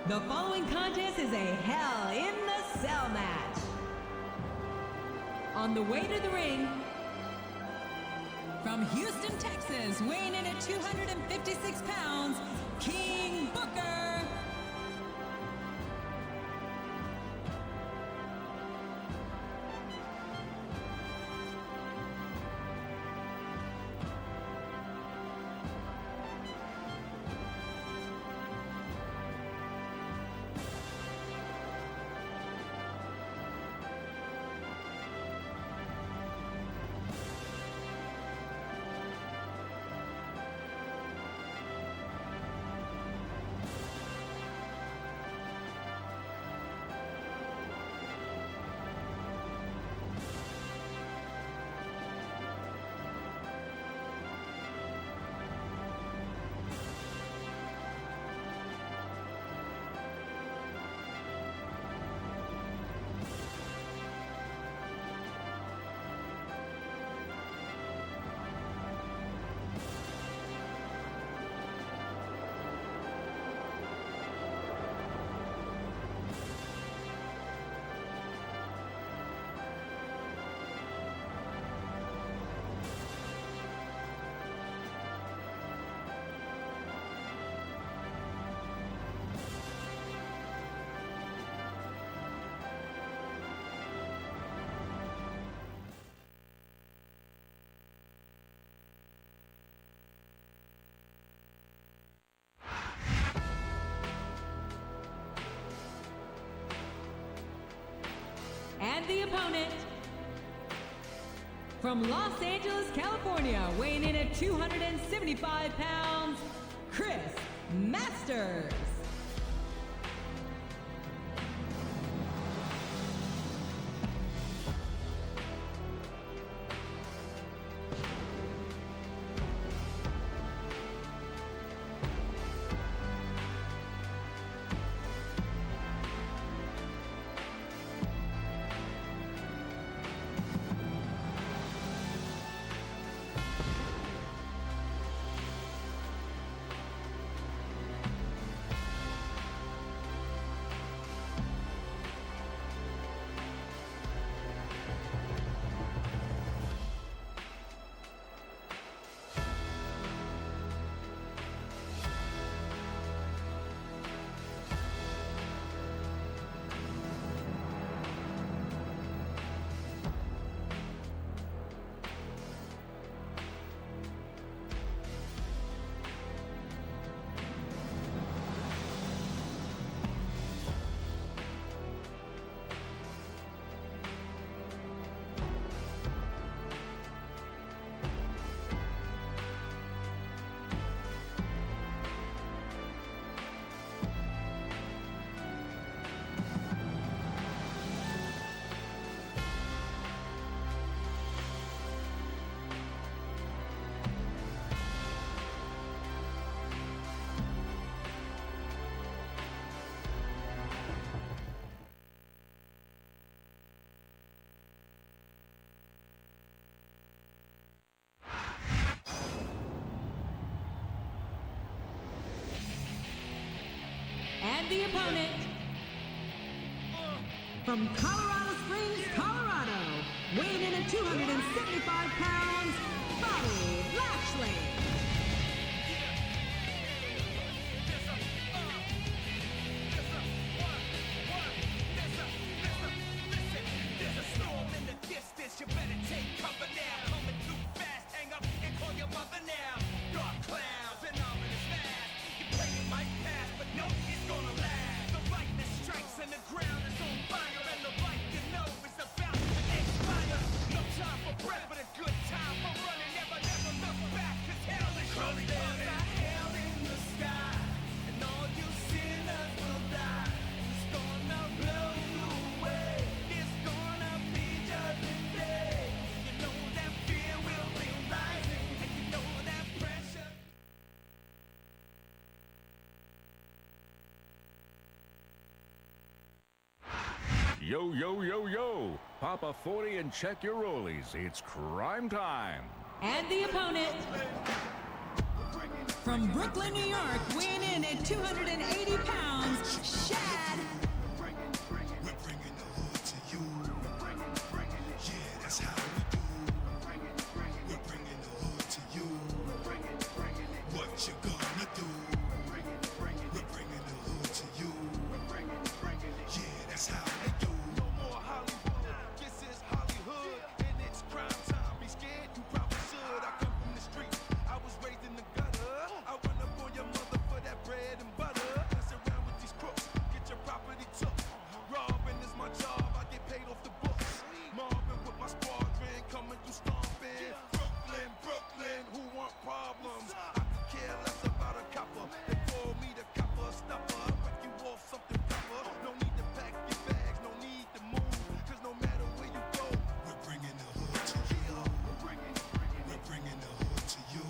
The following contest is a Hell in the Cell match. On the way to the ring, from Houston, Texas, weighing in at 256 pounds, King Booker. And the opponent, from Los Angeles, California, weighing in at 275 pounds, Chris Masters. And the opponent, from Colorado Springs, Colorado, weighing in at 275 pounds, Bobby Lashley. There's a storm in the distance, you better take cover now. Coming too fast, hang up and call your mother now. Dark clouds and ominous masks. You pray it might pass, but no, it's gonna last. The lightning strikes and the ground is on fire, and the light you know is about to expire. No time for breath, but a good time for running. Never look back, 'cause hell is surely coming. There's a hell in the sky, and all you sinners will die. It's gonna blow you away. It's gonna be judgment day. You know that fear will be rising, and you know that pressure. Yo, yo, yo, yo. Pop a 40 and check your rollies. It's crime time. And the opponent, From Brooklyn, New York, weighing in at 280 pounds, Shad. We're bringing the hood to you. Yeah, that's how we do. We're bringing the hood to you. What you gonna do? We're bringing the hood to you. Yeah, that's how we do. No more Hollywood. This is Hollywood, and it's crime time. Be scared, you probably should. I come from the streets. I was raised in the gutter. I run up on your mother for that bread and butter. Mess around with these crooks, get your property took. Robbing is my job, I get paid off the books. Mobbing with my squadron, coming through stomping. Brooklyn, Brooklyn, who want problems? I could care less about a copper. They call me the copper stopper. Wreck you off something proper. No need to pack your bags, no need to move. Cause no matter where you go, we're bringing the hood to you. We're bringing the hood to you.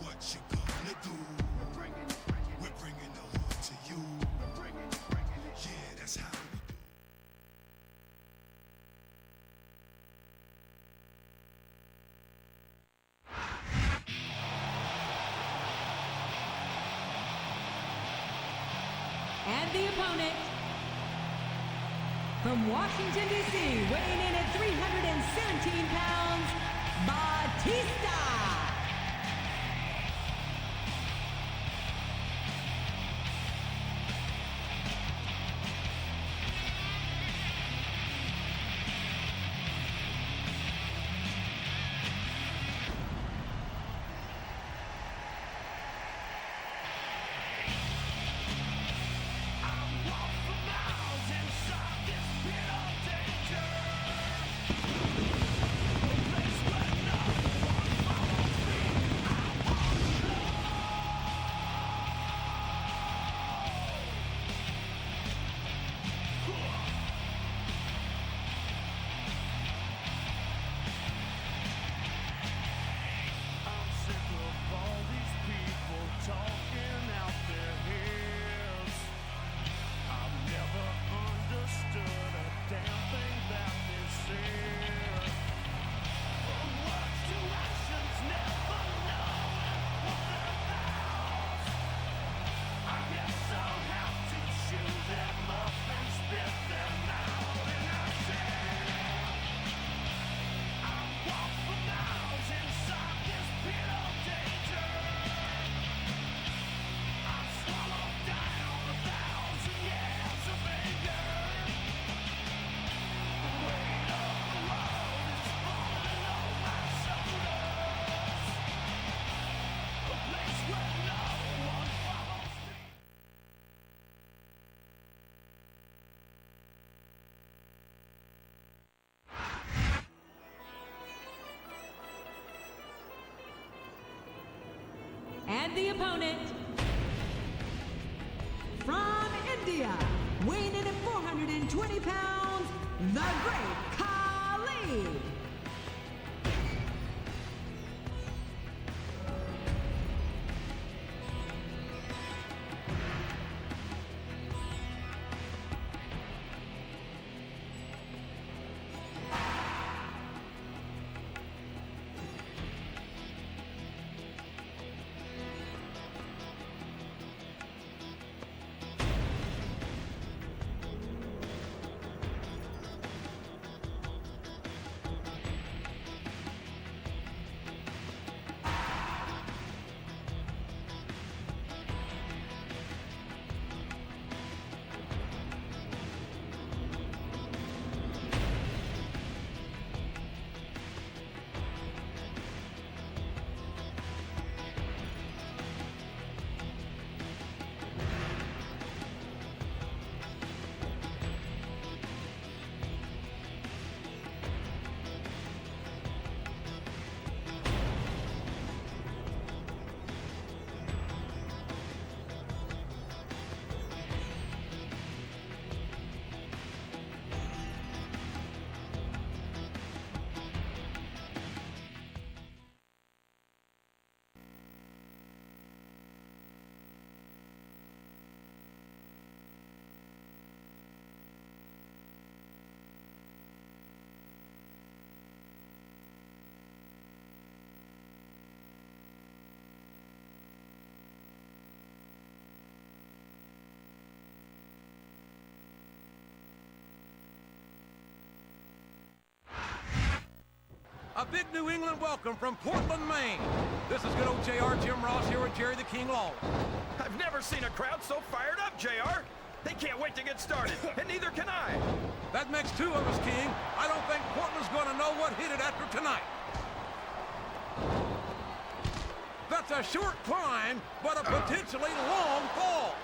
What you gonna do? We're bringing the hood to you. Yeah, that's how we do. And the opponent, from Washington, D.C., weighing in at 317 pounds, Batista. I'm sick of all these people talking out their heads. I've never understood a damn thing that they said. From words to actions, never knowing what they're about. I guess I'll have to chew them up and spit them out. And I said, I walk for miles inside this pit of danger. I've swallowed down 1,000 years of anger. The weight of the world is falling on my shoulders. A place where no one follows me. And the opponent, from India, weighing in at 420 pounds, the Great Khali. A big New England welcome from Portland, Maine. This is good old JR Jim Ross here with Jerry the King Lawler. I've never seen a crowd so fired up, JR. They can't wait to get started, and neither can I. That makes two of us, King. I don't think Portland's going to know what hit it after tonight. That's a short climb, but a potentially long fall.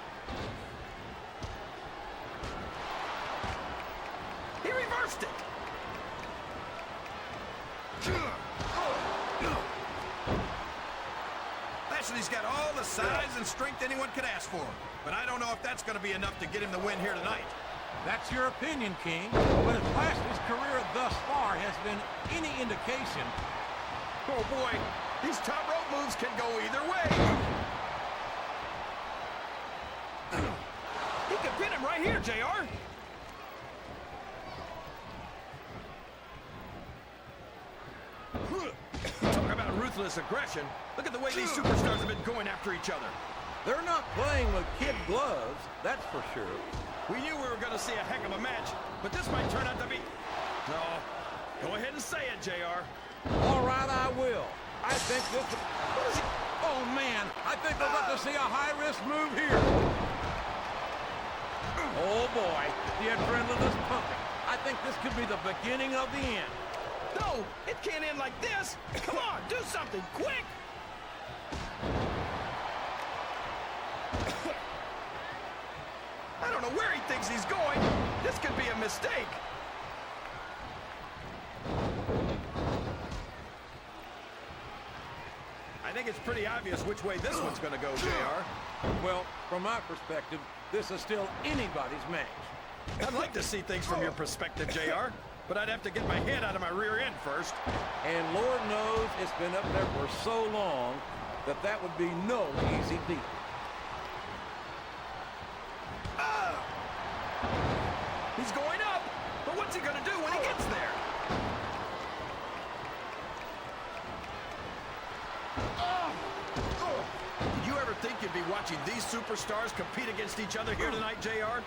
He reversed it. Lashley's got all the size and strength anyone could ask for, but I don't know if that's going to be enough to get him the win here tonight. That's your opinion, King. But if Lashley's career thus far has been any indication... Oh, boy. These top rope moves can go either way. He could pin him right here, JR. Talk about ruthless aggression. Look at the way these superstars have been going after each other. They're not playing with kid gloves, that's for sure. We knew we were going to see a heck of a match, but this might turn out to be... No. Go ahead and say it, JR. All right, I will. I think this... Oh, man. I think we're about to see a high-risk move here. Oh, boy. The adrenaline is pumping. I think this could be the beginning of the end. No, it can't end like this. Come on, do something, quick. I don't know where he thinks he's going. This could be a mistake. I think it's pretty obvious which way this one's going to go, JR. Well, from my perspective, this is still anybody's match. I'd like to see things from your perspective, JR, but I'd have to get my head out of my rear end first. And Lord knows it's been up there for so long that that would be no easy feat. He's going up, but what's he going to do when he gets there? Did you ever think you'd be watching these superstars compete against each other here tonight, JR?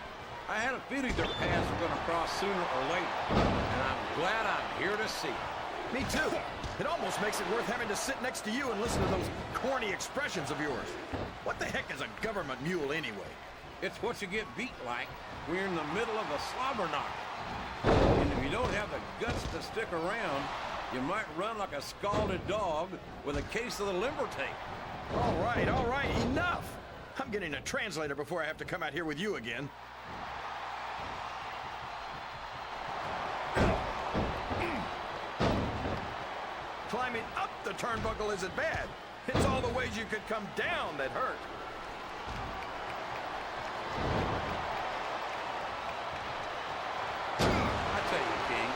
I had a feeling their paths were going to cross sooner or later, and I'm glad I'm here to see it. Me too. It almost makes it worth having to sit next to you and listen to those corny expressions of yours. What the heck is a government mule anyway? It's what you get beat like when you're in the middle of a slobber knocker. And if you don't have the guts to stick around, you might run like a scalded dog with a case of the limber tape. All right, enough! I'm getting a translator before I have to come out here with you again. Climbing up the turnbuckle isn't bad. It's all the ways you could come down that hurt. I tell you, King,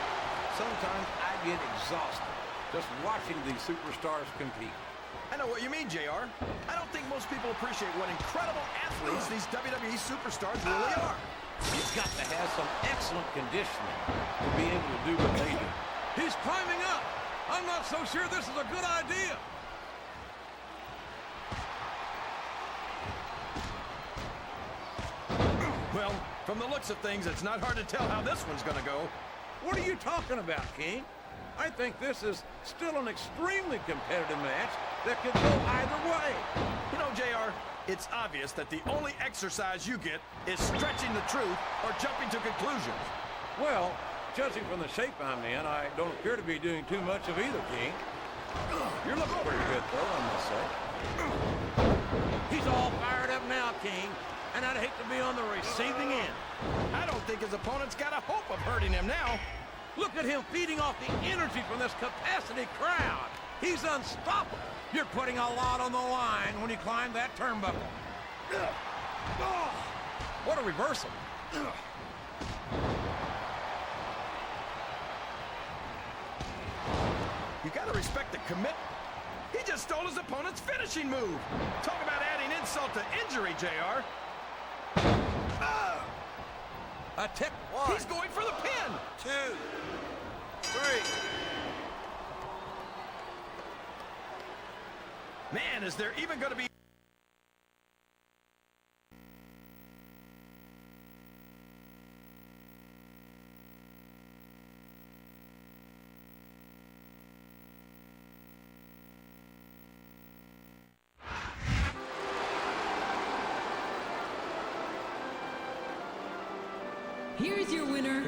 sometimes I get exhausted just watching these superstars compete. I know what you mean, JR. I don't think most people appreciate what incredible athletes these WWE superstars really are. You've got to have some excellent conditioning to be able to do what they do. He's climbing up. I'm not so sure this is a good idea. Well, from the looks of things, it's not hard to tell how this one's gonna go. What are you talking about, King? I think this is still an extremely competitive match that could go either way. You know, JR, it's obvious that the only exercise you get is stretching the truth or jumping to conclusions. Well, judging from the shape I'm in, I don't appear to be doing too much of either, King. You're looking pretty good, though, I must say. He's all fired up now, King, and I'd hate to be on the receiving end. I don't think his opponent's got a hope of hurting him now. Look at him feeding off the energy from this capacity crowd. He's unstoppable. You're putting a lot on the line when you climb that turnbuckle. What a reversal. You gotta respect the commitment. He just stole his opponent's finishing move. Talk about adding insult to injury, JR. A tick. He's going for the pin. 2, 3. Man, is there even gonna be... Here is your winner.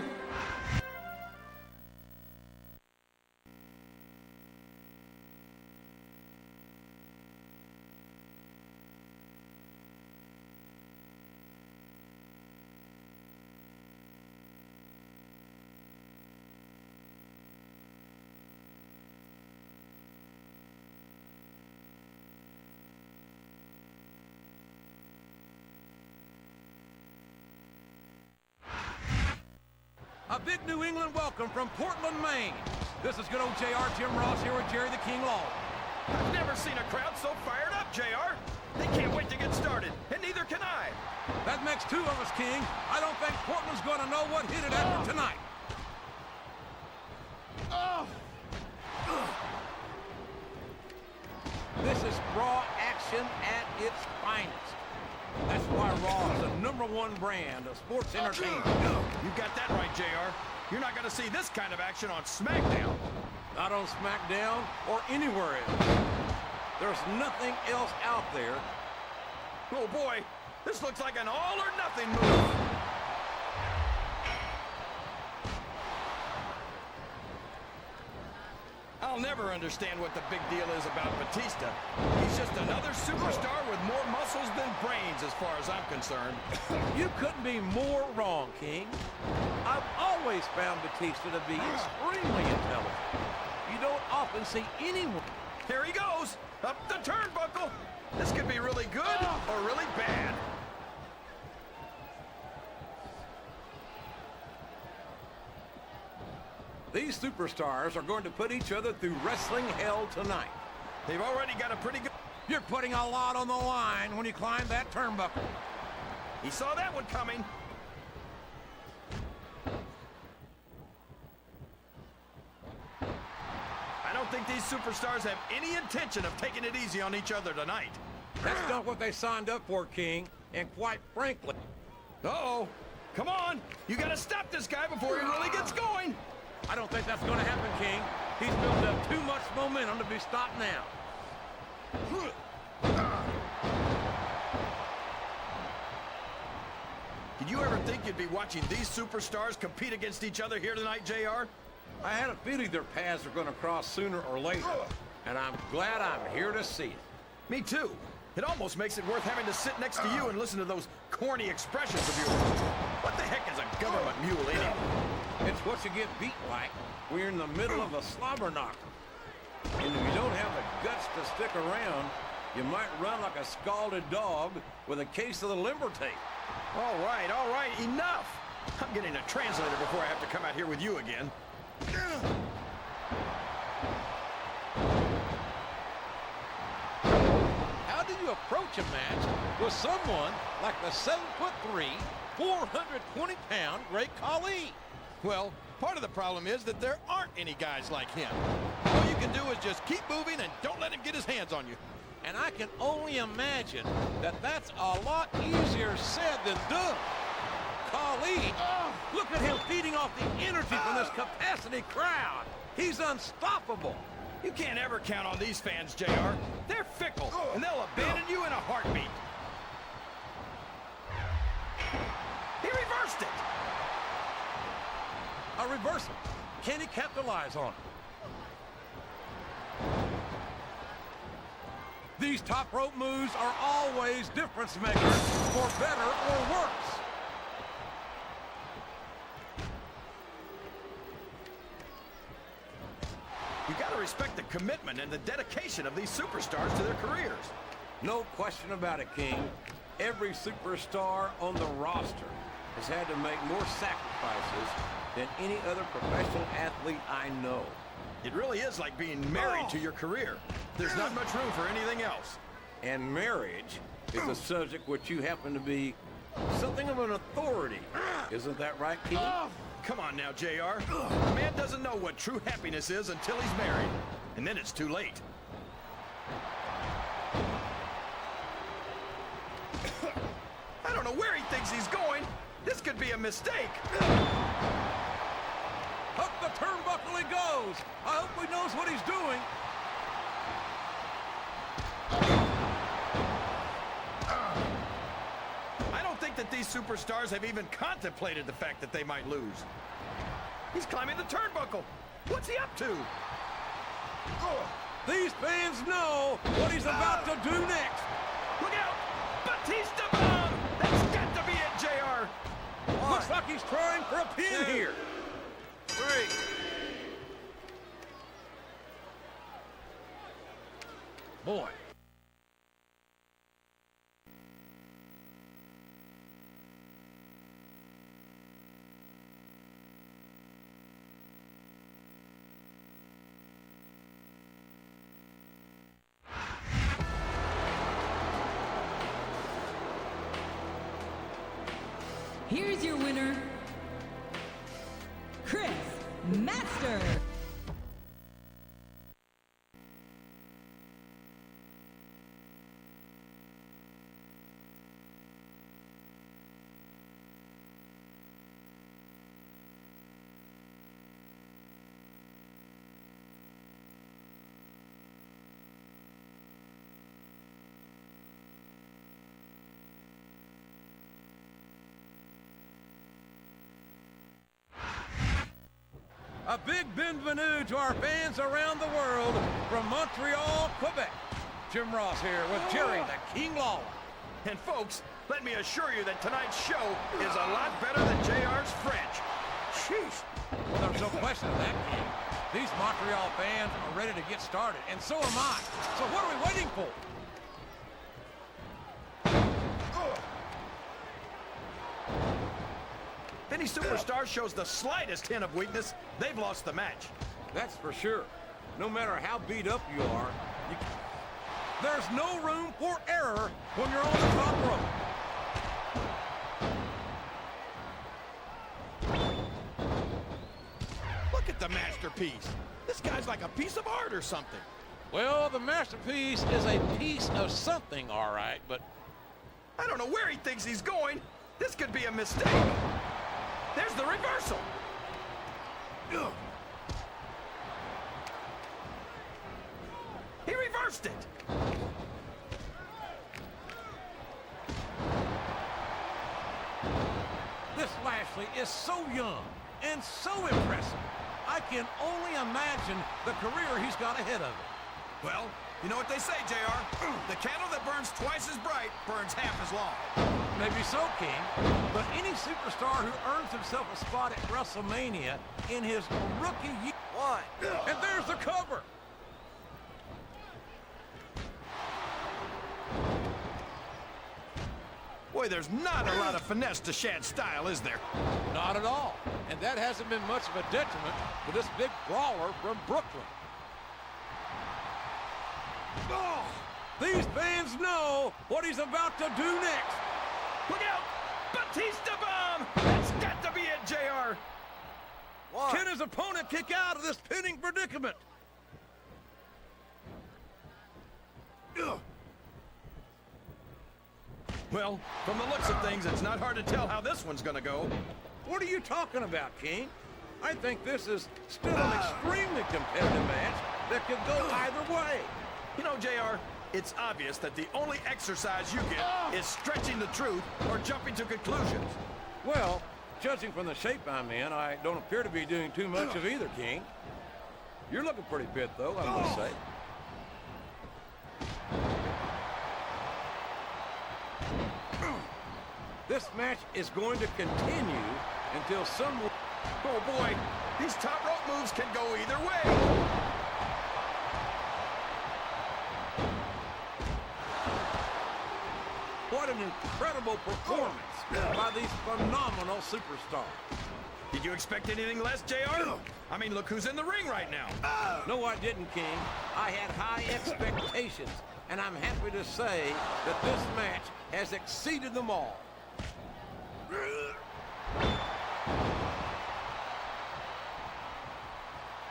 A big New England welcome from Portland, Maine. This is good old JR Jim Ross here with Jerry the King Law. I've never seen a crowd so fired up, JR. They can't wait to get started, and neither can I. That makes two of us, King. I don't think Portland's going to know what hit it after tonight. This is Raw action at its finest. That's why Raw is the #1 brand of sports entertainment. You got that right, JR. You're not going to see this kind of action on SmackDown. Not on SmackDown or anywhere else. There's nothing else out there. Oh boy, this looks like an all-or-nothing move. I'll never understand what the big deal is about Batista. He's just another superstar with more muscles than brains as far as I'm concerned. You couldn't be more wrong, King. I've always found Batista to be extremely intelligent. You don't often see anyone. Here he goes, up the turnbuckle. This could be really good or really bad. These superstars are going to put each other through wrestling hell tonight. They've already got a pretty good... You're putting a lot on the line when you climb that turnbuckle. He saw that one coming. I don't think these superstars have any intention of taking it easy on each other tonight. That's not what they signed up for, King. And quite frankly... Uh-oh. Come on. You got to stop this guy before he really gets going. I don't think that's going to happen, King. He's built up too much momentum to be stopped now. Did you ever think you'd be watching these superstars compete against each other here tonight, JR? I had a feeling their paths are going to cross sooner or later, and I'm glad I'm here to see it. Me too. It almost makes it worth having to sit next to you and listen to those corny expressions of yours. What the heck is a government mule anyway? It's what you get beat like when you're in the middle of a slobber knocker. And if you don't have the guts to stick around, you might run like a scalded dog with a case of the limber tape. All right, enough. I'm getting a translator before I have to come out here with you again. How do you approach a match with someone like the 7'3", 420-pound Great Khali? Well, part of the problem is that there aren't any guys like him. All you can do is just keep moving and don't let him get his hands on you. And I can only imagine that that's a lot easier said than done. Khali, look at him feeding off the energy from this capacity crowd. He's unstoppable. You can't ever count on these fans, JR. They're fickle, and they'll abandon you in a heartbeat. He reversed it. A reversal. Can he capitalize on it? These top rope moves are always difference makers, for better or worse. You gotta respect the commitment and the dedication of these superstars to their careers. No question about it, King. Every superstar on the roster has had to make more sacrifices than any other professional athlete I know. It really is like being married to your career. There's not much room for anything else. And marriage is a subject which you happen to be something of an authority. Isn't that right, King? Come on now, JR. A man doesn't know what true happiness is until he's married. And then it's too late. I don't know where he thinks he's going. This could be a mistake. Up the turnbuckle he goes. I hope he knows what he's doing. I don't think the that these superstars have even contemplated the fact that they might lose. He's climbing the turnbuckle. What's he up to? These fans know what he's about to do next. Look out! Batista bomb! That's got to be it, JR! Looks like he's trying for a pin here. 3. Boy. Here's your winner, Chris Master. A big bienvenue to our fans around the world from Montreal, Quebec. Jim Ross here with Jerry the King Lawler. And folks, let me assure you that tonight's show is a lot better than JR's French. Sheesh. Well, there's no question of that, King. These Montreal fans are ready to get started, and so am I. So what are we waiting for? If any superstar shows the slightest hint of weakness, they've lost the match. That's for sure. No matter how beat up you are, there's no room for error when you're on the top rope. Look at the masterpiece. This guy's like a piece of art or something. Well, the masterpiece is a piece of something, all right, but I don't know where he thinks he's going. This could be a mistake. There's the reversal. Ugh. He reversed it. this Lashley is so young and so impressive. I can only imagine the career he's got ahead of him. Well, you know what they say, JR? The candle that burns twice as bright burns half as long. Maybe so, King. But any superstar who earns himself a spot at WrestleMania in his rookie year... One. And there's the cover. Boy, there's not a lot of finesse to Shad's style, is there? Not at all. And that hasn't been much of a detriment to this big brawler from Brooklyn. Oh, these fans know what he's about to do next. Look out! Batista bomb! That's got to be it, JR! One. Can his opponent kick out of this pinning predicament? Ugh. Well, from the looks of things, it's not hard to tell how this one's gonna go. What are you talking about, King? I think this is still an extremely competitive match that could go either way. You know, JR, it's obvious that the only exercise you get is stretching the truth or jumping to conclusions. Well, judging from the shape I'm in, I don't appear to be doing too much of either, King. You're looking pretty fit, though, I must say. This match is going to continue until someone... Oh, boy, these top rope moves can go either way. What an incredible performance by these phenomenal superstars. Did you expect anything less, JR? I mean, look who's in the ring right now. No, I didn't, King. I had high expectations, and I'm happy to say that this match has exceeded them all.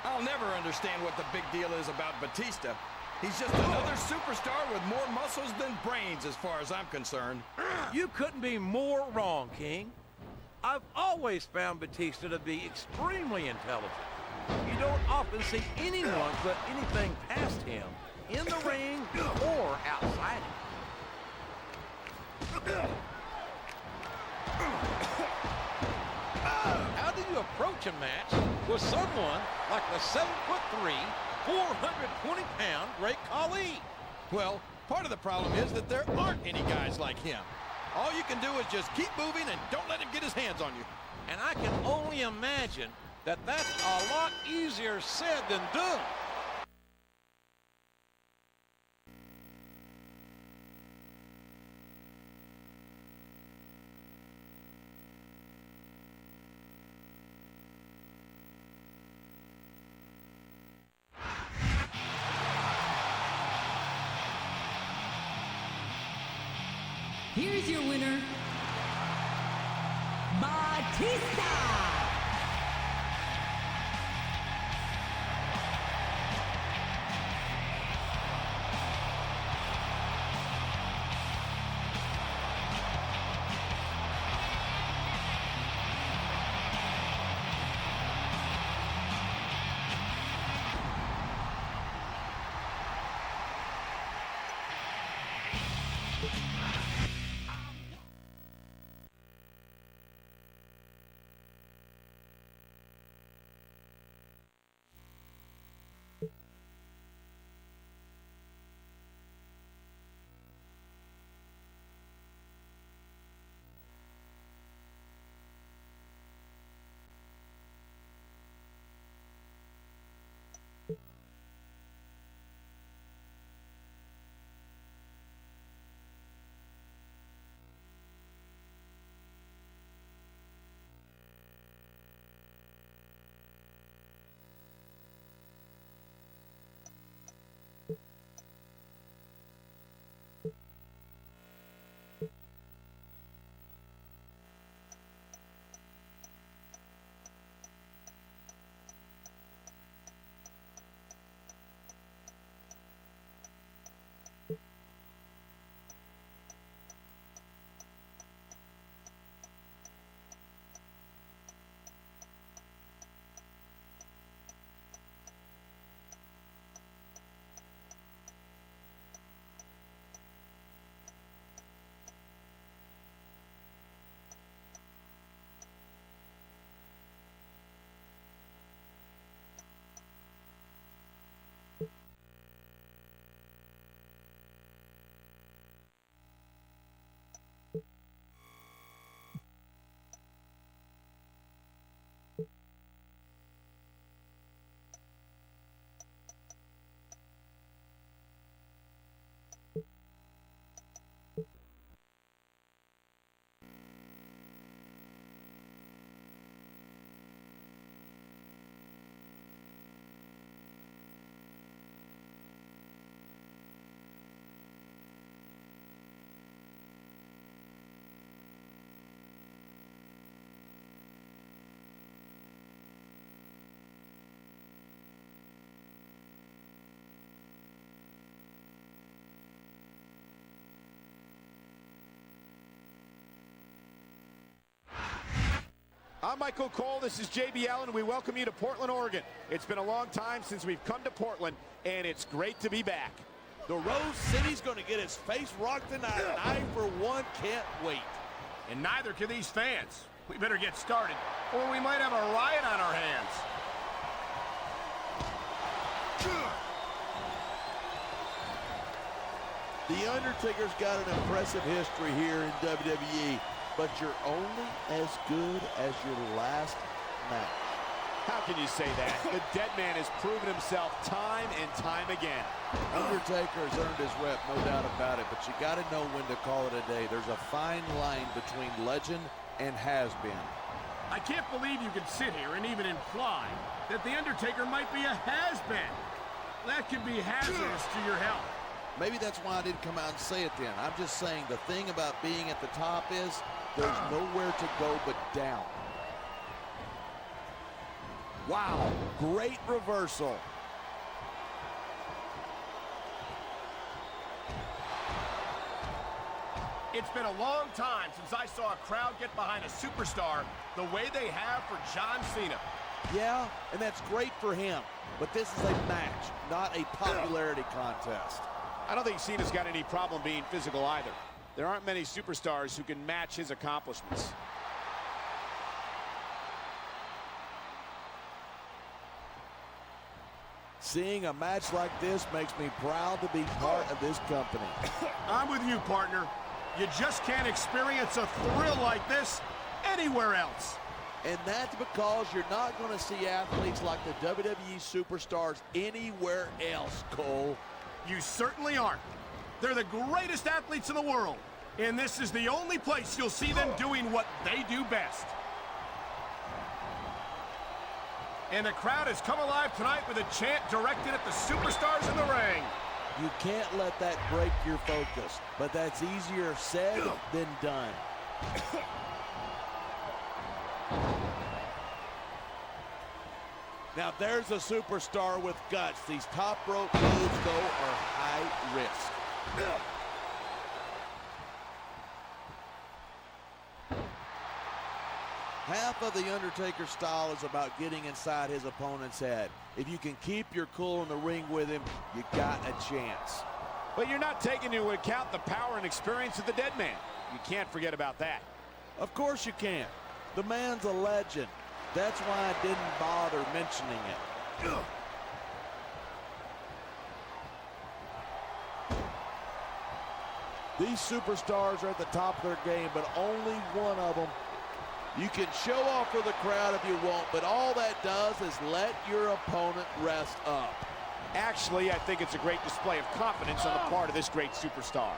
I'll never understand what the big deal is about Batista. He's just another superstar with more muscles than brains as far as I'm concerned. You couldn't be more wrong, King. I've always found Batista to be extremely intelligent. You don't often see anyone put anything past him in the ring or outside it. such a match with someone like the 7'3", 420-pound Great Khali? Well, part of the problem is that there aren't any guys like him. All you can do is just keep moving and don't let him get his hands on you. And I can only imagine that that's a lot easier said than done. Here's your winner, Batista. I'm Michael Cole, this is JB Allen, and we welcome you to Portland, Oregon. It's been a long time since we've come to Portland, and it's great to be back. The Rose City's going to get its face rocked tonight, and I, for one, can't wait. And neither can these fans. We better get started, or we might have a riot on our hands. The Undertaker's got an impressive history here in WWE, but you're only as good as your last match. How can you say that? The dead man has proven himself time and time again. Undertaker has earned his rep, no doubt about it, but you got to know when to call it a day. There's a fine line between legend and has-been. I can't believe you can sit here and even imply that The Undertaker might be a has-been. That could be hazardous to your health. Maybe that's why I didn't come out and say it then. I'm just saying the thing about being at the top is there's nowhere to go but down. Wow, great reversal. It's been a long time since I saw a crowd get behind a superstar the way they have for John Cena. Yeah, and that's great for him. But this is a match, not a popularity contest. I don't think Cena's got any problem being physical either. There aren't many superstars who can match his accomplishments. Seeing a match like this makes me proud to be part of this company. I'm with you, partner. You just can't experience a thrill like this anywhere else. And that's because you're not going to see athletes like the WWE superstars anywhere else, Cole. You certainly aren't. They're the greatest athletes in the world, and this is the only place you'll see them doing what they do best. And the crowd has come alive tonight with a chant directed at the superstars in the ring. You can't let that break your focus, but that's easier said than done. Now there's a superstar with guts. These top rope moves, though, are high risk. Half of the Undertaker style is about getting inside his opponent's head. If you can keep your cool in the ring with him, you got a chance. But you're not taking into account the power and experience of the dead man. You can't forget about that. Of course you can't. The man's a legend. That's why I didn't bother mentioning it. These superstars are at the top of their game, but only one of them. You can show off for the crowd if you want, but all that does is let your opponent rest up. Actually, I think it's a great display of confidence on the part of this great superstar.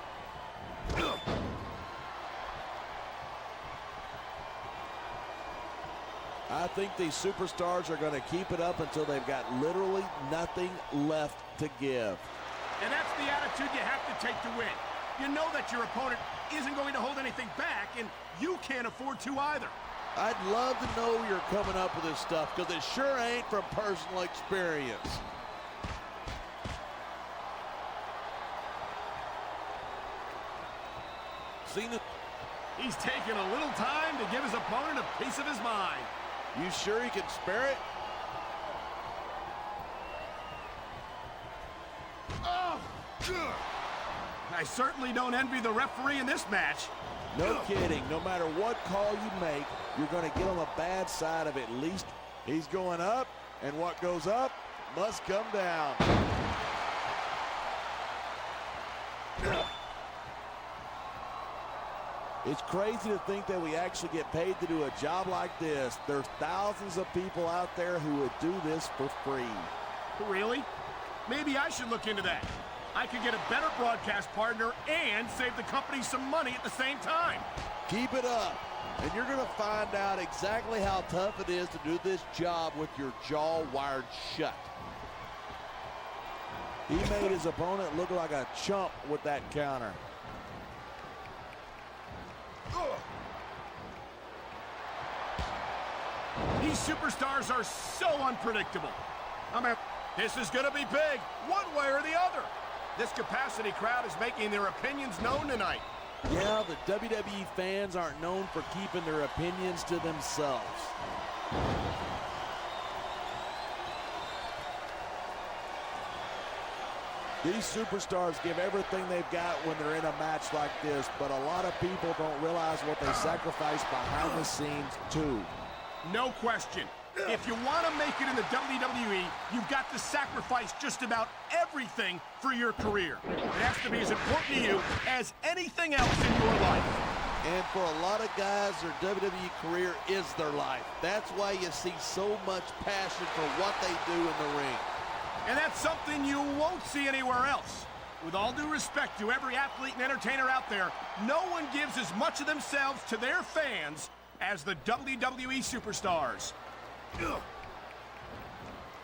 I think these superstars are going to keep it up until they've got literally nothing left to give. And that's the attitude you have to take to win. You know that your opponent isn't going to hold anything back, and you can't afford to either. I'd love to know you're coming up with this stuff, because it sure ain't from personal experience. Cena. He's taking a little time to give his opponent a piece of his mind. You sure he can spare it? Oh! I certainly don't envy the referee in this match. No kidding. No matter what call you make, you're going to get on the bad side of it. At least he's going up, and what goes up must come down. It's crazy to think that we actually get paid to do a job like this. There's thousands of people out there who would do this for free. Really? Maybe I should look into that. I could get a better broadcast partner and save the company some money at the same time. Keep it up, and you're going to find out exactly how tough it is to do this job with your jaw wired shut. He made his opponent look like a chump with that counter. These superstars are so unpredictable. This is going to be big, one way or the other. This capacity crowd is making their opinions known tonight. Yeah, the WWE fans aren't known for keeping their opinions to themselves. These superstars give everything they've got when they're in a match like this, but a lot of people don't realize what they sacrifice behind the scenes, too. No question. If you want to make it in the WWE, you've got to sacrifice just about everything for your career. It has to be as important to you as anything else in your life. And for a lot of guys, their WWE career is their life. That's why you see so much passion for what they do in the ring. And that's something you won't see anywhere else. With all due respect to every athlete and entertainer out there, no one gives as much of themselves to their fans as the WWE superstars.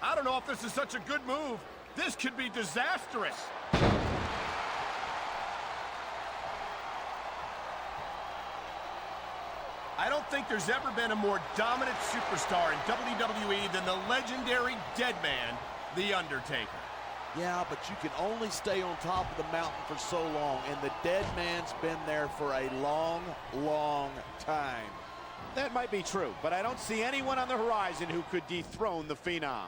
I don't know if this is such a good move. This could be disastrous. I don't think there's ever been a more dominant superstar in WWE than the legendary dead man, The Undertaker. Yeah, but you can only stay on top of the mountain for so long, and the dead man's been there for a long, long time. That might be true, but I don't see anyone on the horizon who could dethrone the Phenom.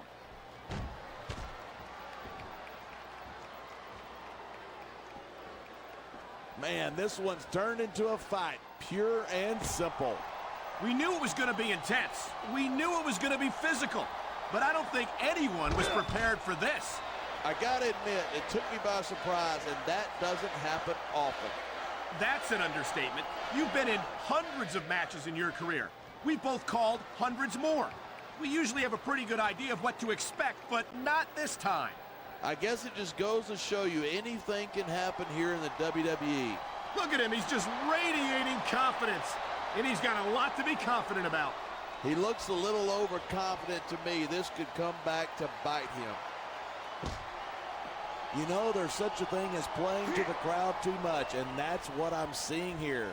Man, this one's turned into a fight, pure and simple. We knew it was going to be intense. We knew it was going to be physical. but I don't think anyone was prepared for this. I gotta admit, it took me by surprise, and that doesn't happen often. That's an understatement. You've been in hundreds of matches in your career. We've both called hundreds more. We usually have a pretty good idea of what to expect, but not this time. I guess it just goes to show you anything can happen here in the WWE. Look at him, he's just radiating confidence. And he's got a lot to be confident about. He looks a little overconfident to me. This could come back to bite him. You know, there's such a thing as playing to the crowd too much, and that's what I'm seeing here.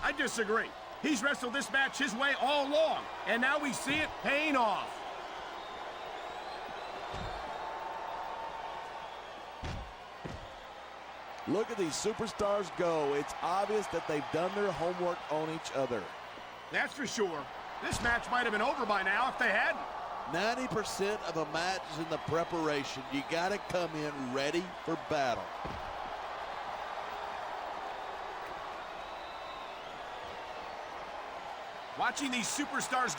I disagree. He's wrestled this match his way all along, and now we see it paying off. Look at these superstars go. It's obvious that they've done their homework on each other. That's for sure. This match might have been over by now if they hadn't. 90% of a match is in the preparation. You got to come in ready for battle. Watching these superstars.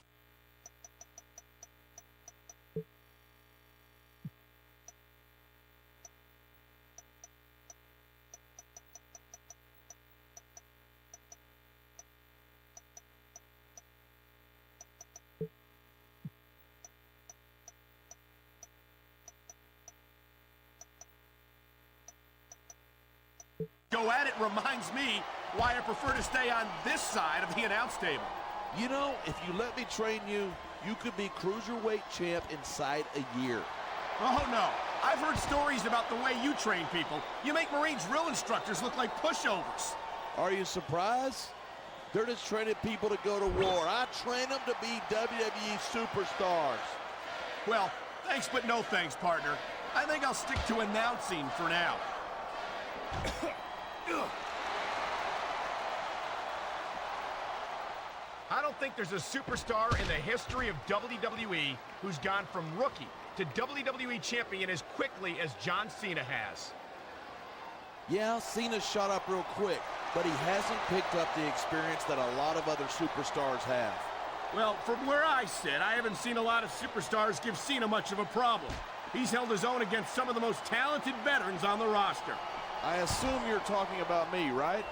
Go at it reminds me why I prefer to stay on this side of the announce table. You know, if you let me train you, you could be cruiserweight champ inside a year. Oh, no. I've heard stories about the way you train people. You make Marine drill instructors look like pushovers. Are you surprised? They're just training people to go to war. I train them to be WWE superstars. Well, thanks but no thanks, partner. I think I'll stick to announcing for now. I don't think there's a superstar in the history of WWE who's gone from rookie to WWE champion as quickly as John Cena has. Yeah, Cena shot up real quick, but he hasn't picked up the experience that a lot of other superstars have. Well, from where I sit, I haven't seen a lot of superstars give Cena much of a problem. He's held his own against some of the most talented veterans on the roster. I assume you're talking about me, right?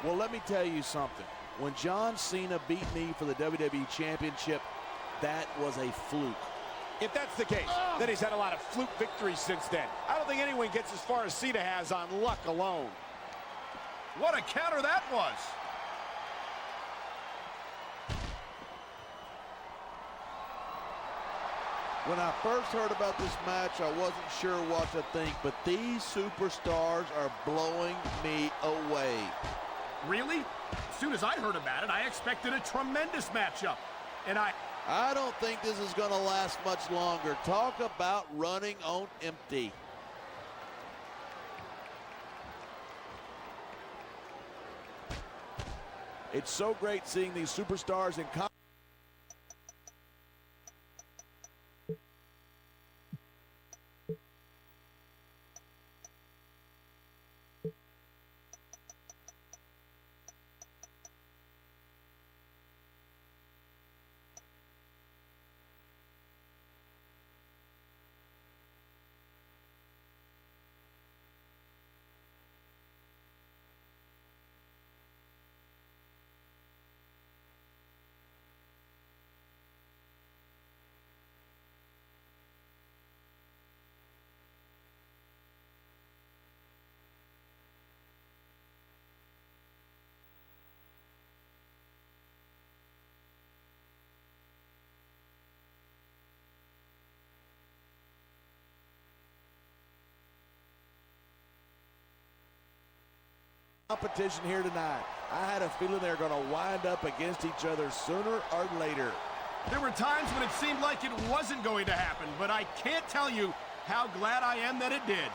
Well, let me tell you something. When John Cena beat me for the WWE Championship, that was a fluke. If that's the case, then he's had a lot of fluke victories since then. I don't think anyone gets as far as Cena has on luck alone. What a counter that was! When I first heard about this match, I wasn't sure what to think, but these superstars are blowing me away. Really? As soon as I heard about it, I expected a tremendous matchup. And I don't think this is going to last much longer. Talk about running on empty. It's so great seeing these superstars in competition here tonight. I had a feeling they were going to wind up against each other sooner or later. there were times when it seemed like it wasn't going to happen, but I can't tell you how glad I am that it did.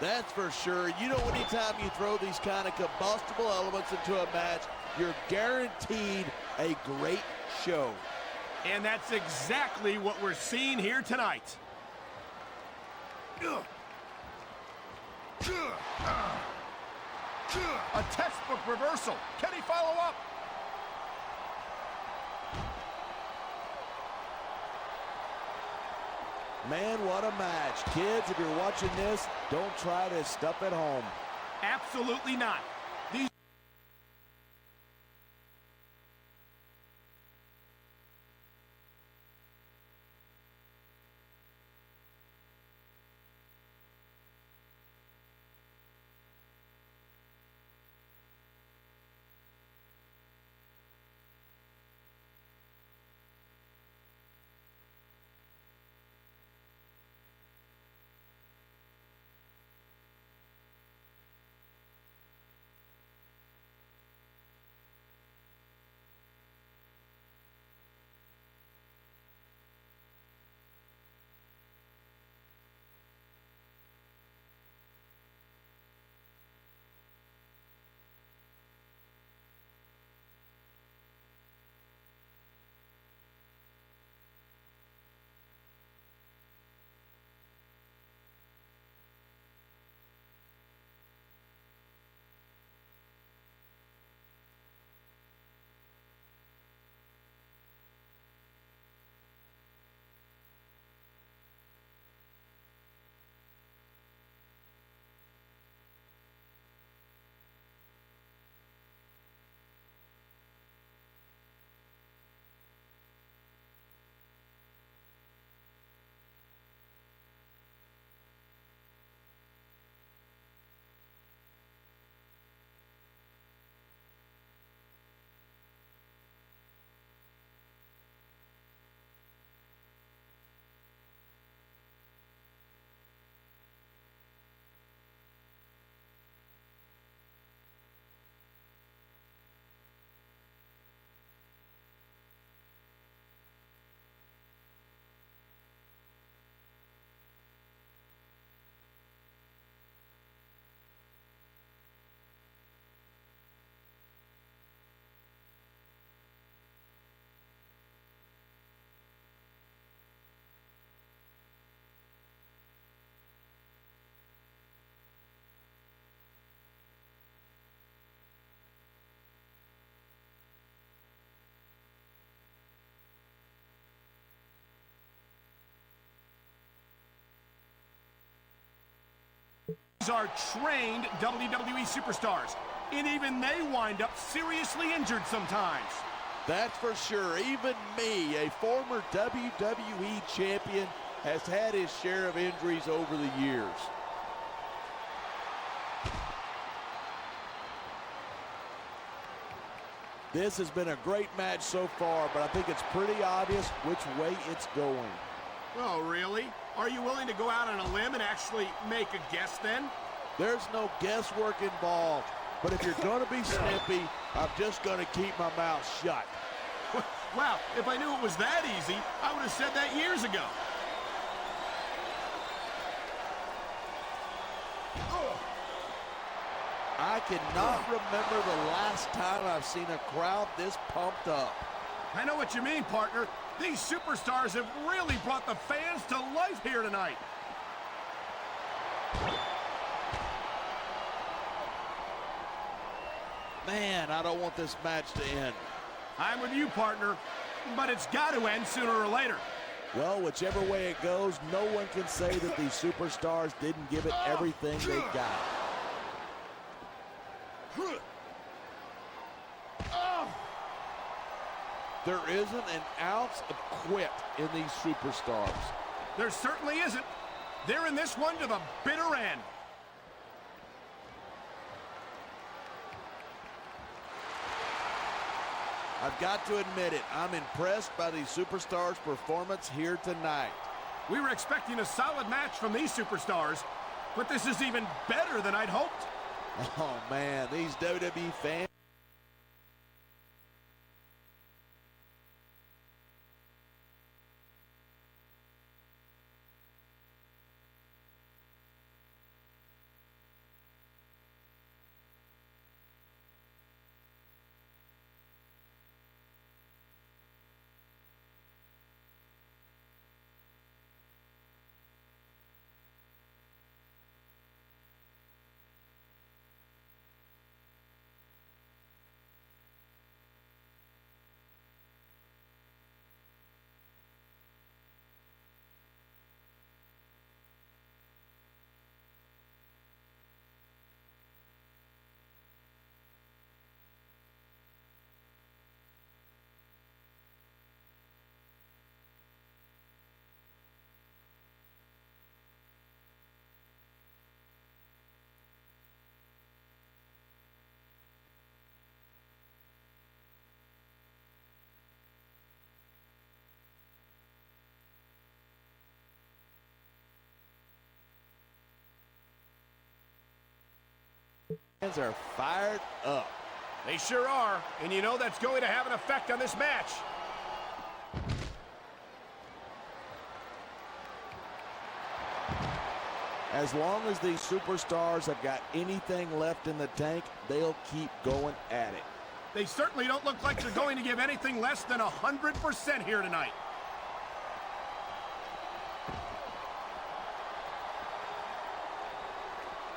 That's for sure. You know, anytime you throw these kind of combustible elements into a match, you're guaranteed a great show. And that's exactly what we're seeing here tonight. A textbook reversal. Can he follow up? Man, what a match. Kids, if you're watching this, don't try this stuff at home. Absolutely not. These are trained WWE superstars, and even they wind up seriously injured sometimes. That's for sure. Even me, a former WWE champion, has had his share of injuries over the years. This has been a great match so far, but I think it's pretty obvious which way it's going. Oh, really? Are you willing to go out on a limb and actually make a guess then? There's no guesswork involved, but if you're going to be snippy, I'm just going to keep my mouth shut. Wow, if I knew it was that easy, I would have said that years ago. I cannot remember the last time I've seen a crowd this pumped up. I know what you mean, partner. These superstars have really brought the fans to life here tonight. Man, I don't want this match to end. I'm with you, partner, but it's got to end sooner or later. Well, whichever way it goes, no one can say that these superstars didn't give it everything they got. There isn't an ounce of quit in these superstars. There certainly isn't. They're in this one to the bitter end. I've got to admit it, I'm impressed by these superstars' performance here tonight. We were expecting a solid match from these superstars, but this is even better than I'd hoped. Oh man, these WWE fans. Fans are fired up. They sure are, and you know that's going to have an effect on this match. As long as these superstars have got anything left in the tank, they'll keep going at it. They certainly don't look like they're going to give anything less than 100% here tonight.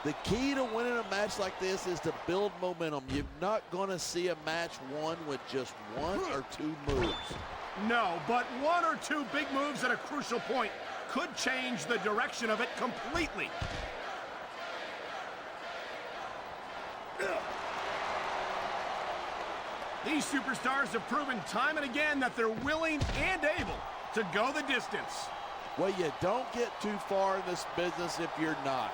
The key to winning a match like this is to build momentum. You're not going to see a match won with just one or two moves. No, but one or two big moves at a crucial point could change the direction of it completely. These superstars have proven time and again that they're willing and able to go the distance. Well, you don't get too far in this business if you're not.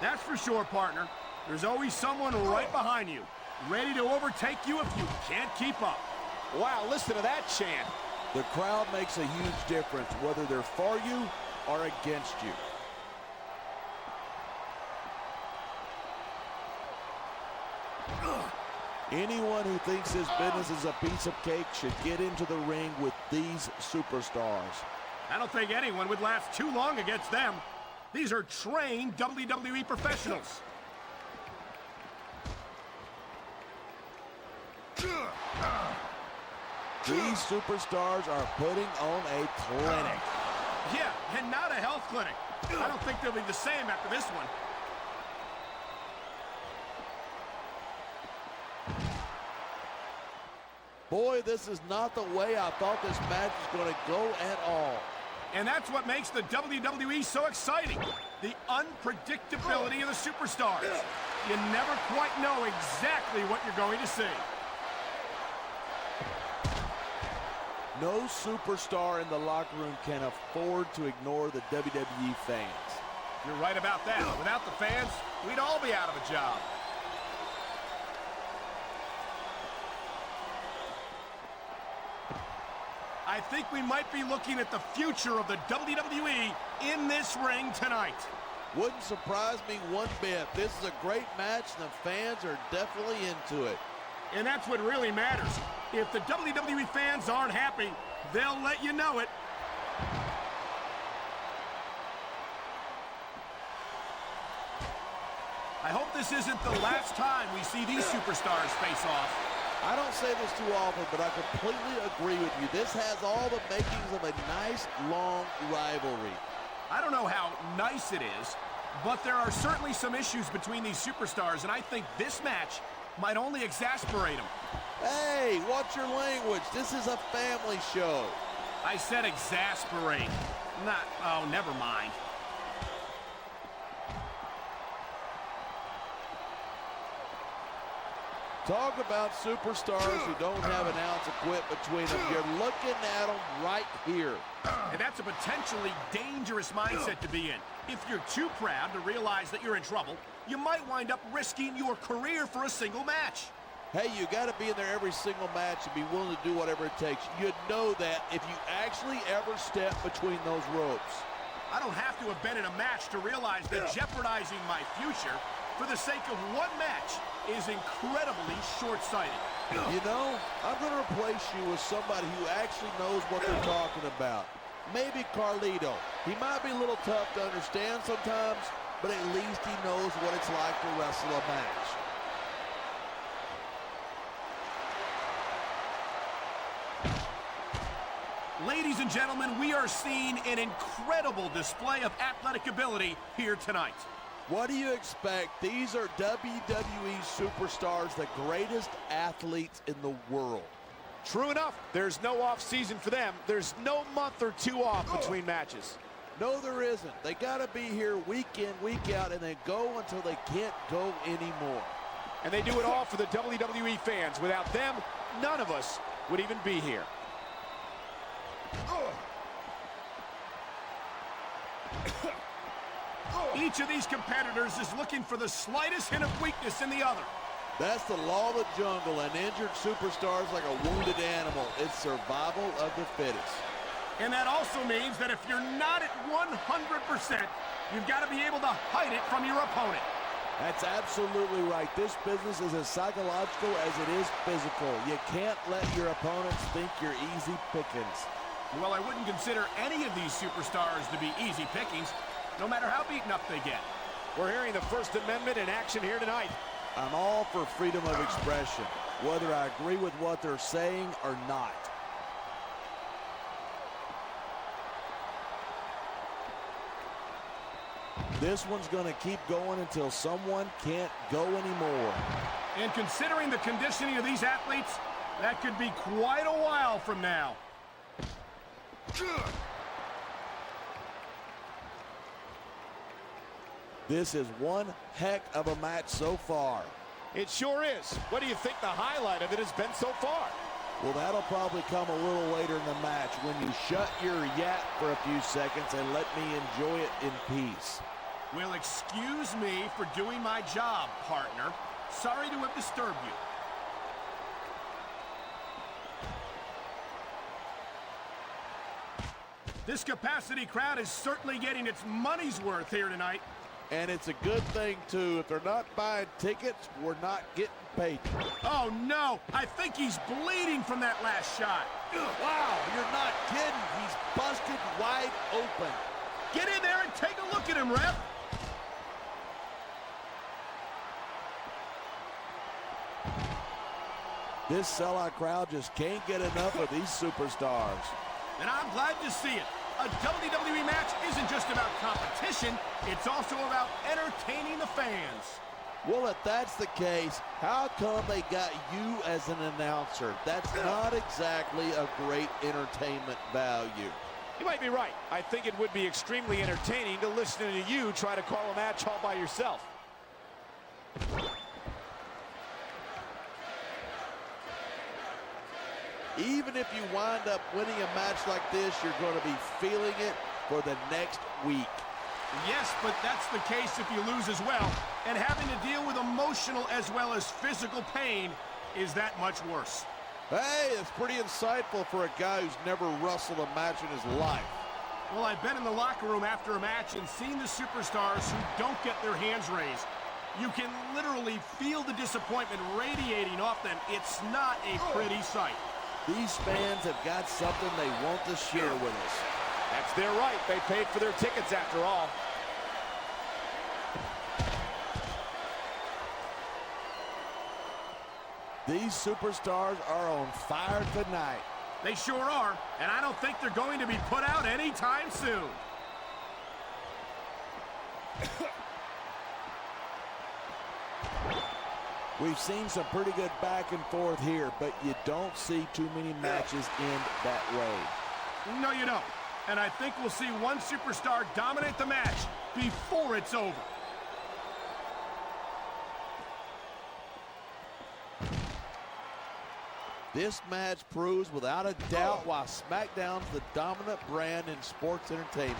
That's for sure, partner. There's always someone right behind you, ready to overtake you if you can't keep up. Wow, listen to that chant. The crowd makes a huge difference, whether they're for you or against you. Anyone who thinks his business is a piece of cake should get into the ring with these superstars. I don't think anyone would last too long against them. These are trained WWE professionals. These superstars are putting on a clinic. Yeah, and not a health clinic. I don't think they'll be the same after this one. Boy, this is not the way I thought this match was going to go at all. And that's what makes the WWE so exciting. The unpredictability of the superstars. You never quite know exactly what you're going to see. No superstar in the locker room can afford to ignore the WWE fans. You're right about that. Without the fans, we'd all be out of a job. I think we might be looking at the future of the WWE in this ring tonight. Wouldn't surprise me one bit. This is a great match, and the fans are definitely into it. And that's what really matters. If the WWE fans aren't happy, they'll let you know it. I hope this isn't the last time we see these superstars face off. I don't say this too often, but I completely agree with you. This has all the makings of a nice, long rivalry. I don't know how nice it is, but there are certainly some issues between these superstars, and I think this match might only exasperate them. Hey, watch your language. This is a family show. I said exasperate. Oh, never mind. Talk about superstars who don't have an ounce of quit between them. You're looking at them right here. And that's a potentially dangerous mindset to be in. If you're too proud to realize that you're in trouble, you might wind up risking your career for a single match. Hey, you got to be in there every single match and be willing to do whatever it takes. You know that if you actually ever step between those ropes. I don't have to have been in a match to realize that jeopardizing my future for the sake of one match is incredibly short-sighted. You know, I'm going to replace you with somebody who actually knows what they're talking about. Maybe Carlito. He might be a little tough to understand sometimes, but at least he knows what it's like to wrestle a match. Ladies and gentlemen, we are seeing an incredible display of athletic ability here tonight. What do you expect? These are WWE superstars, the greatest athletes in the world. True enough, there's no off season for them. There's no month or two off between matches. No, there isn't. They got to be here week in, week out, and they go until they can't go anymore. And they do it all for the WWE fans. Without them, none of us would even be here. Each of these competitors is looking for the slightest hint of weakness in the other. That's the law of the jungle. An injured superstar is like a wounded animal. It's survival of the fittest. And that also means that if you're not at 100%, you've got to be able to hide it from your opponent. That's absolutely right. This business is as psychological as it is physical. You can't let your opponents think you're easy pickings. Well, I wouldn't consider any of these superstars to be easy pickings, no matter how beaten up they get. We're hearing the First Amendment in action here tonight. I'm all for freedom of expression, whether I agree with what they're saying or not. This one's going to keep going until someone can't go anymore. And considering the conditioning of these athletes, that could be quite a while from now. This is one heck of a match so far. It sure is. What do you think the highlight of it has been so far? Well, that'll probably come a little later in the match when you shut your yap for a few seconds and let me enjoy it in peace. Well, excuse me for doing my job, partner. Sorry to have disturbed you. This capacity crowd is certainly getting its money's worth here tonight. And it's a good thing, too. If they're not buying tickets, we're not getting paid. Oh, no. I think he's bleeding from that last shot. Wow, you're not kidding. He's busted wide open. Get in there and take a look at him, ref. This sellout crowd just can't get enough of these superstars. And I'm glad to see it. A WWE match isn't just about competition, it's also about entertaining the fans. Well, if that's the case, how come they got you as an announcer? That's not exactly a great entertainment value. You might be right. I think it would be extremely entertaining to listen to you try to call a match all by yourself. Even if you wind up winning a match like this, you're going to be feeling it for the next week. Yes, but that's the case if you lose as well. And having to deal with emotional as well as physical pain is that much worse. Hey, it's pretty insightful for a guy who's never wrestled a match in his life. Well, I've been in the locker room after a match and seen the superstars who don't get their hands raised. You can literally feel the disappointment radiating off them. It's not a pretty sight. These fans have got something they want to share with us. That's their right. They paid for their tickets after all. These superstars are on fire tonight. They sure are, and I don't think they're going to be put out anytime soon. We've seen some pretty good back and forth here, but you don't see too many matches end that way. No, you don't. And I think we'll see one superstar dominate the match before it's over. This match proves without a doubt why SmackDown's the dominant brand in sports entertainment.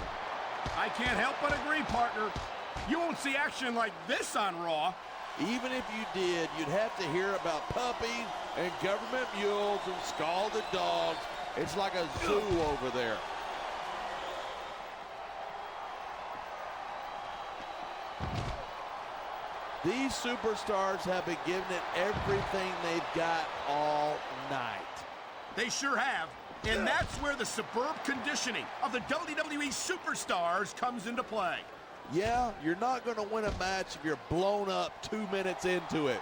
I can't help but agree, partner. You won't see action like this on Raw. Even if you did, you'd have to hear about puppies and government mules and scalded dogs. It's like a zoo over there. These superstars have been giving it everything they've got all night. They sure have. And that's where the superb conditioning of the WWE superstars comes into play. Yeah, you're not going to win a match if you're blown up 2 minutes into it.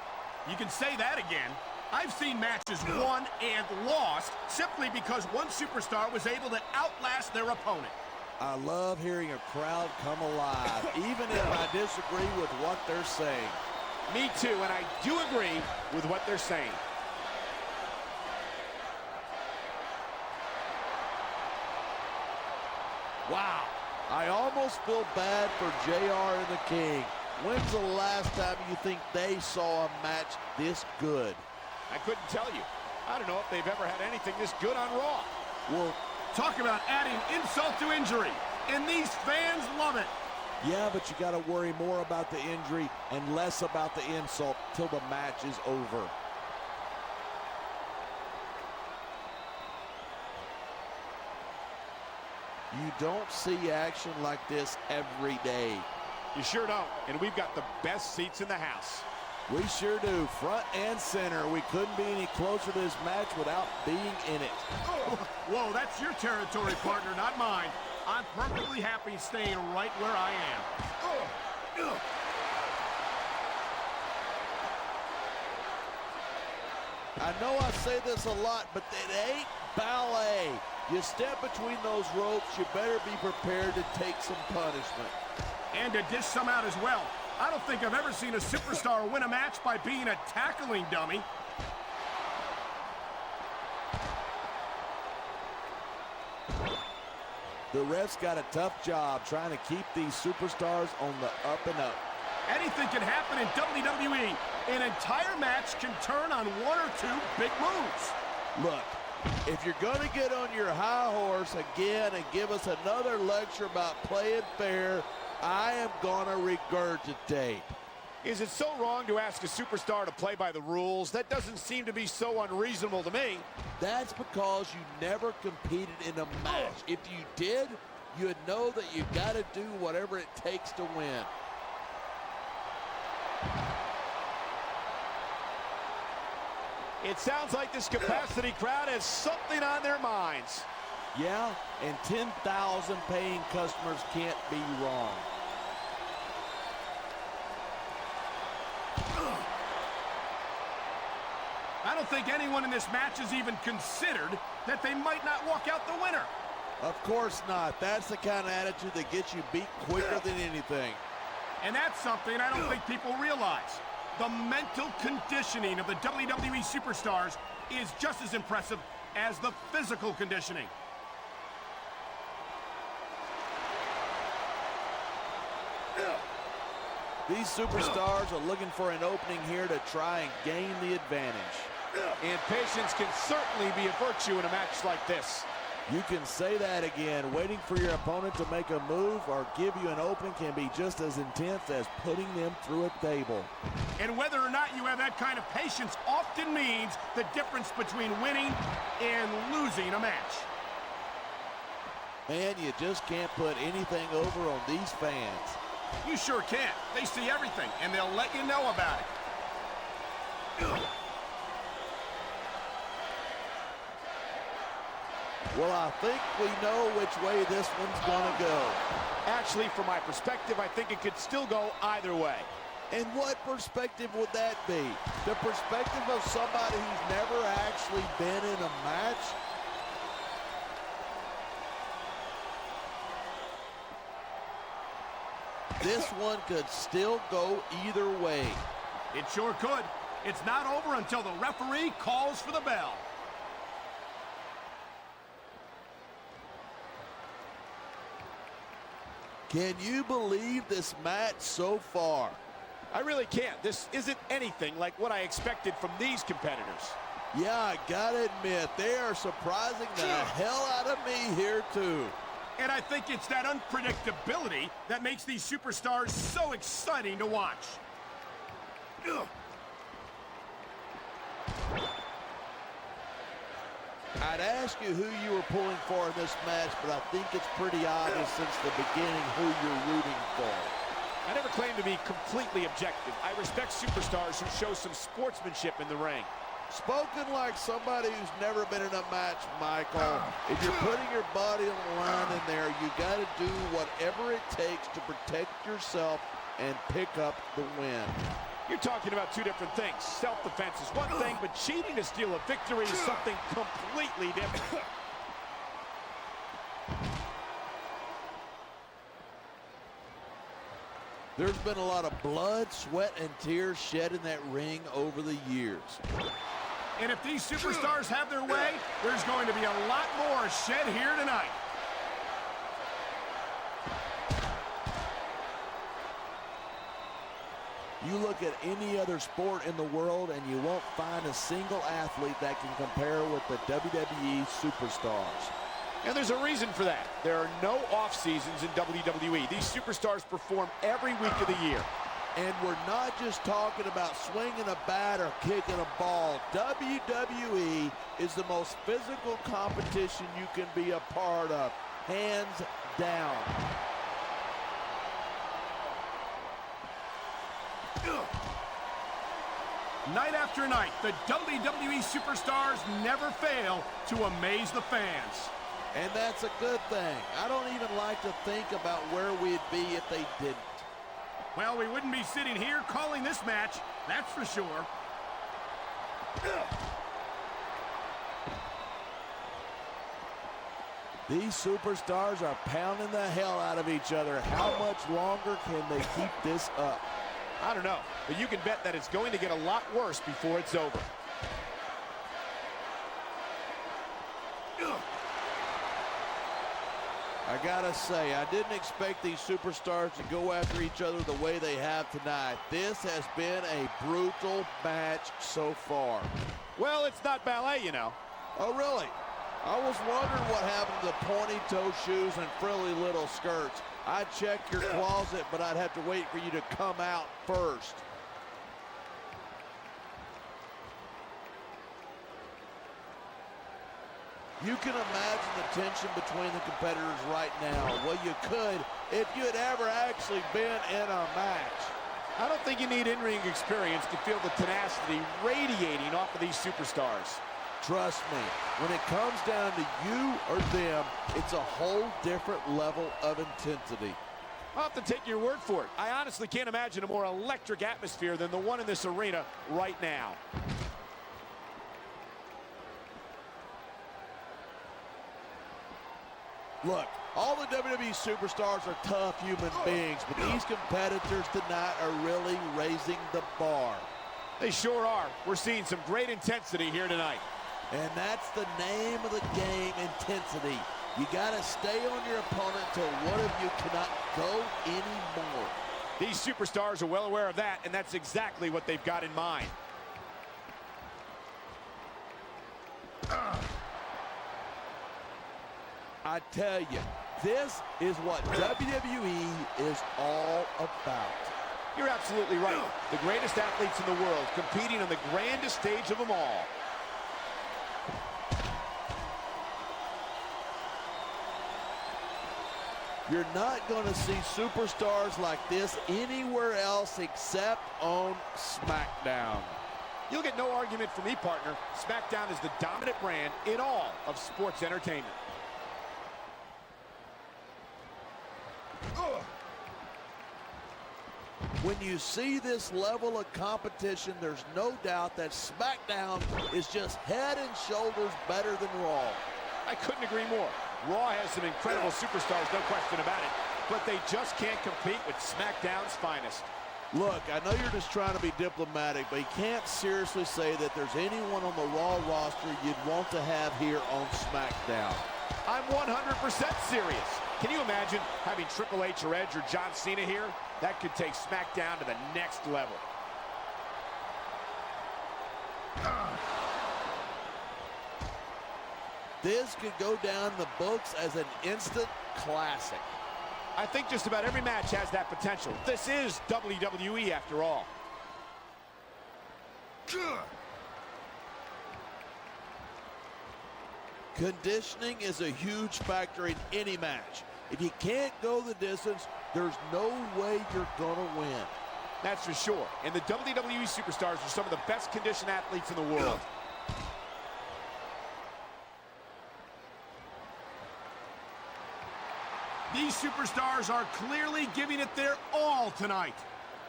You can say that again. I've seen matches won and lost simply because one superstar was able to outlast their opponent. I love hearing a crowd come alive, even if I disagree with what they're saying. Me too, and I do agree with what they're saying. Wow, I almost feel bad for JR and the King. When's the last time you think they saw a match this good? I couldn't tell you. I don't know if they've ever had anything this good on Raw. Well, talk about adding insult to injury, and these fans love it. Yeah, but you got to worry more about the injury and less about the insult till the match is over. You don't see action like this every day. You sure don't, and we've got the best seats in the house. We sure do, front and center. We couldn't be any closer to this match without being in it. Oh, whoa, that's your territory, partner, not mine. I'm perfectly happy staying right where I am. I know I say this a lot, but it ain't ballet. You step between those ropes, you better be prepared to take some punishment. And to dish some out as well. I don't think I've ever seen a superstar win a match by being a tackling dummy. The ref's got a tough job trying to keep these superstars on the up and up. Anything can happen in WWE. An entire match can turn on one or two big moves. Look, if you're going to get on your high horse again and give us another lecture about playing fair, I am going to regurgitate. Is it so wrong to ask a superstar to play by the rules? That doesn't seem to be so unreasonable to me. That's because you never competed in a match. If you did, you'd know that you got to do whatever it takes to win. It sounds like this capacity crowd has something on their minds. Yeah, and 10,000 paying customers can't be wrong. I don't think anyone in this match has even considered that they might not walk out the winner. Of course not. That's the kind of attitude that gets you beat quicker than anything. And that's something I don't think people realize. The mental conditioning of the WWE superstars is just as impressive as the physical conditioning. These superstars are looking for an opening here to try and gain the advantage. And patience can certainly be a virtue in a match like this. You can say that again. Waiting for your opponent to make a move or give you an opening can be just as intense as putting them through a table. And whether or not you have that kind of patience often means the difference between winning and losing a match. Man, you just can't put anything over on these fans. You sure can. They see everything, and they'll let you know about it. Well, I think we know which way this one's gonna go. Actually, from my perspective, I think it could still go either way. And what perspective would that be? The perspective of somebody who's never actually been in a match? This one could still go either way. It sure could. It's not over until the referee calls for the bell. Can you believe this match so far? I really can't. This isn't anything like what I expected from these competitors. Yeah, I gotta admit, they are surprising the hell out of me here too. And I think it's that unpredictability that makes these superstars so exciting to watch. I'd ask you who you were pulling for in this match, but I think it's pretty obvious since the beginning who you're rooting for. I never claim to be completely objective. I respect superstars who show some sportsmanship in the ring. Spoken like somebody who's never been in a match, Michael. If you're putting your body on the line in there, you got to do whatever it takes to protect yourself and pick up the win. You're talking about two different things. Self-defense is one thing, but cheating to steal a victory is something completely different. There's been a lot of blood, sweat, and tears shed in that ring over the years. And if these superstars have their way, there's going to be a lot more shed here tonight. You look at any other sport in the world and you won't find a single athlete that can compare with the WWE superstars. And there's a reason for that. There are no off seasons in WWE. These superstars perform every week of the year. And we're not just talking about swinging a bat or kicking a ball. WWE is the most physical competition you can be a part of, hands down. Night after night, the WWE superstars never fail to amaze the fans. And that's a good thing. I don't even like to think about where we'd be if they didn't. Well, we wouldn't be sitting here calling this match, that's for sure. These superstars are pounding the hell out of each other. How much longer can they keep this up? I don't know, but you can bet that it's going to get a lot worse before it's over. I gotta say, I didn't expect these superstars to go after each other the way they have tonight. This has been a brutal match so far. Well, it's not ballet, you know. Oh, really? I was wondering what happened to the pointy-toe shoes and frilly little skirts. I'd check your closet, but I'd have to wait for you to come out first. You can imagine the tension between the competitors right now. Well, you could if you had ever actually been in a match. I don't think you need in-ring experience to feel the tenacity radiating off of these superstars. Trust me, when it comes down to you or them, it's a whole different level of intensity. I'll have to take your word for it. I honestly can't imagine a more electric atmosphere than the one in this arena right now. Look, all the WWE superstars are tough human beings, but these competitors tonight are really raising the bar. They sure are. We're seeing some great intensity here tonight. And that's the name of the game, intensity. You got to stay on your opponent till one of you cannot go anymore. These superstars are well aware of that, and that's exactly what they've got in mind. I tell you, this is what WWE is all about. You're absolutely right. The greatest athletes in the world competing on the grandest stage of them all. You're not going to see superstars like this anywhere else except on SmackDown. You'll get no argument from me, partner. SmackDown is the dominant brand in all of sports entertainment. When you see this level of competition, there's no doubt that SmackDown is just head and shoulders better than Raw. I couldn't agree more. Raw has some incredible superstars, no question about it, but they just can't compete with SmackDown's finest. Look, I know you're just trying to be diplomatic, but you can't seriously say that there's anyone on the Raw roster you'd want to have here on SmackDown. I'm 100% serious. Can you imagine having Triple H or Edge or John Cena here? That could take SmackDown to the next level. This could go down the books as an instant classic. I think just about every match has that potential. This is WWE after all. Conditioning is a huge factor in any match. If you can't go the distance, there's no way you're gonna win. That's for sure. And the WWE superstars are some of the best conditioned athletes in the world. These superstars are clearly giving it their all tonight.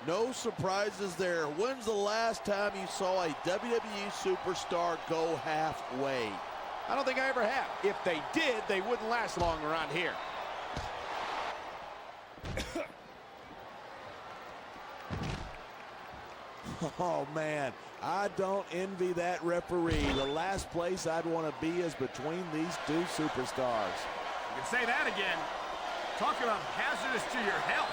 No surprises there. When's the last time you saw a WWE superstar go halfway? I don't think I ever have. If they did, they wouldn't last long around here. Oh, man, I don't envy that referee. The last place I'd want to be is between these two superstars. You can say that again. Talk about hazardous to your health.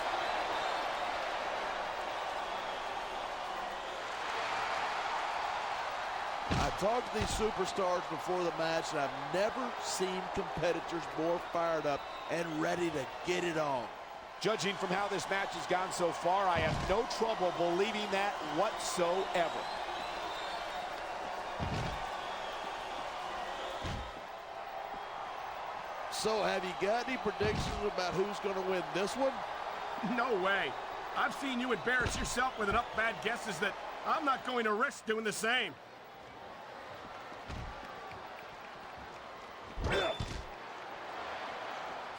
I talked to these superstars before the match, and I've never seen competitors more fired up and ready to get it on. Judging from how this match has gone so far, I have no trouble believing that whatsoever. So have you got any predictions about who's going to win this one? No way. I've seen you embarrass yourself with enough bad guesses that I'm not going to risk doing the same.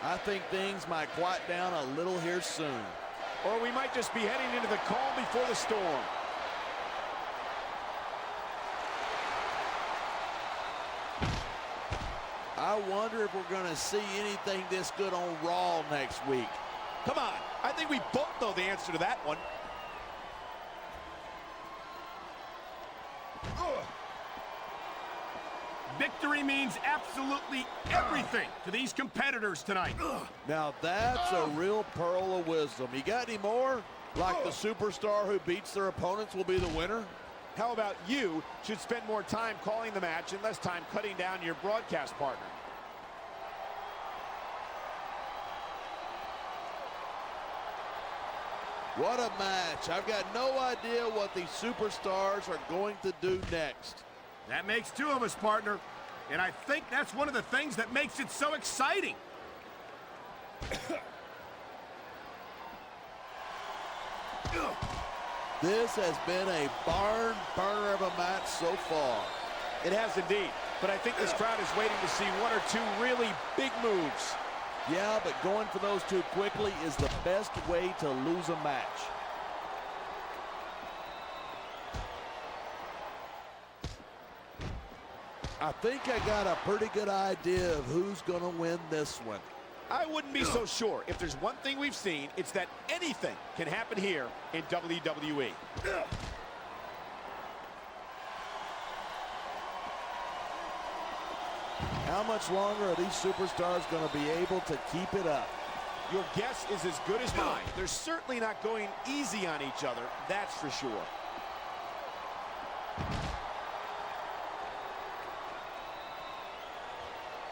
I think things might quiet down a little here soon. Or we might just be heading into the calm before the storm. I wonder if we're going to see anything this good on Raw next week. Come on, I think we both know the answer to that one. Victory means absolutely everything to these competitors tonight. Now that's a real pearl of wisdom. You got any more? Like the superstar who beats their opponents will be the winner? How about you should spend more time calling the match and less time cutting down your broadcast partner? What a match. I've got no idea what these superstars are going to do next. That makes two of us, partner. And I think that's one of the things that makes it so exciting. This has been a barn burner of a match so far. It has indeed, but I think this crowd is waiting to see one or two really big moves. Yeah, but going for those two quickly is the best way to lose a match. I think I got a pretty good idea of who's going to win this one. I wouldn't be so sure. If there's one thing we've seen, it's that anything can happen here in WWE. How much longer are these superstars going to be able to keep it up? Your guess is as good as mine. They're certainly not going easy on each other, that's for sure.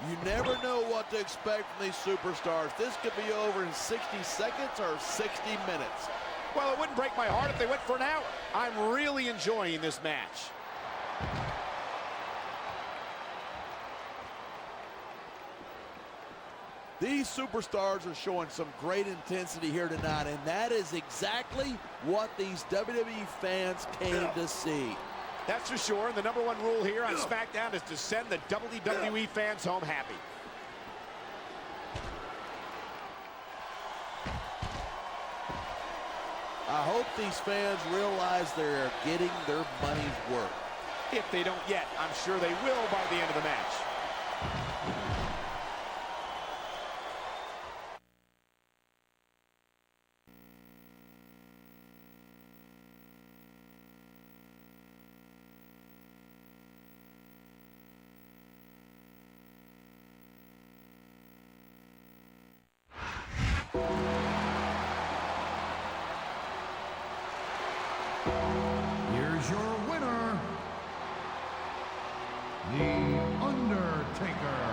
You never know what to expect from these superstars. This could be over in 60 seconds or 60 minutes. Well, it wouldn't break my heart if they went for an hour. I'm really enjoying this match. These superstars are showing some great intensity here tonight, and that is exactly what these WWE fans came to see. That's for sure. And the number one rule here on SmackDown is to send the WWE fans home happy. I hope these fans realize they're getting their money's worth. If they don't yet, I'm sure they will by the end of the match. Here's your winner, The Undertaker.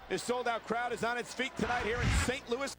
This sold-out crowd is on its feet tonight here in St. Louis.